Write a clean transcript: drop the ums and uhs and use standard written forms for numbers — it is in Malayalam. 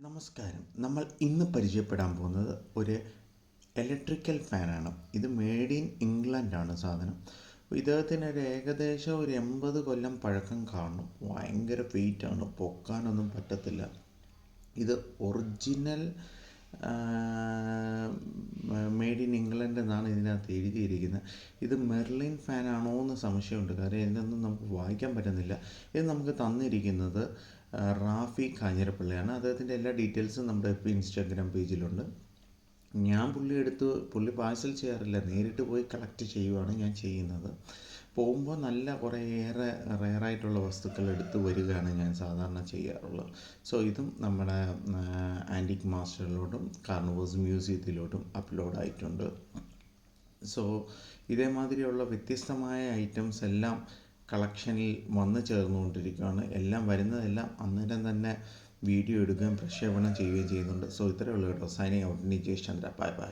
നമസ്കാരം. നമ്മൾ ഇന്ന് പരിചയപ്പെടാൻ പോകുന്നത് ഒരു ഇലക്ട്രിക്കൽ ഫാനാണ്. ഇത് മെയ്ഡ് ഇൻ ഇംഗ്ലണ്ടാണ് സാധനം. ഇദ്ദേഹത്തിന് ഏകദേശം ഒരു 80 കൊല്ലം പഴക്കം കാണും. ഭയങ്കര വെയിറ്റാണ്, പൊക്കാനൊന്നും പറ്റത്തില്ല. ഇത് ഒറിജിനൽ മെയ്ഡ് ഇൻ ഇംഗ്ലണ്ട് എന്നാണ് ഇതിനകത്ത് എഴുതിയിരിക്കുന്നത്. ഇത് മെർലിൻ ഫാനാണോ എന്ന് സംശയമുണ്ട്, കാരണം ഇതിനൊന്നും നമുക്ക് വായിക്കാൻ പറ്റുന്നില്ല. ഇത് നമുക്ക് തന്നിരിക്കുന്നത് റാഫി കാഞ്ഞിരപ്പള്ളിയാണ്. അദ്ദേഹത്തിൻ്റെ എല്ലാ ഡീറ്റെയിൽസും നമ്മുടെ ഇപ്പോൾ ഇൻസ്റ്റാഗ്രാം പേജിലുണ്ട്. ഞാൻ പുള്ളി പാഴ്സൽ ചെയ്യാറില്ല, നേരിട്ട് പോയി കളക്ട് ചെയ്യുവാണ് ഞാൻ ചെയ്യുന്നത്. പോകുമ്പോൾ നല്ല കുറേയേറെ റെയറായിട്ടുള്ള വസ്തുക്കൾ എടുത്ത് വരികയാണ് ഞാൻ സാധാരണ ചെയ്യാറുള്ളത്. സോ ഇതും നമ്മുടെ ആൻറ്റിക് മാസ്റ്ററിലോട്ടും കാർണിവോസ് മ്യൂസിയത്തിലോട്ടും അപ്ലോഡ് ആയിട്ടുണ്ട്. സോ ഇതേമാതിരിയുള്ള വ്യത്യസ്തമായ ഐറ്റംസ് എല്ലാം കളക്ഷനിൽ വന്നു ചേർന്നുകൊണ്ടിരിക്കുകയാണ്. എല്ലാം വരുന്നതെല്ലാം അന്നേരം തന്നെ വീഡിയോ എടുക്കുകയും പ്രക്ഷേപണം ചെയ്യുകയും ചെയ്യുന്നുണ്ട്. സോ ഇത്രയേ ഉള്ളൂ കേട്ടോ. Signing out, Nijesh Chandra. Bye bye.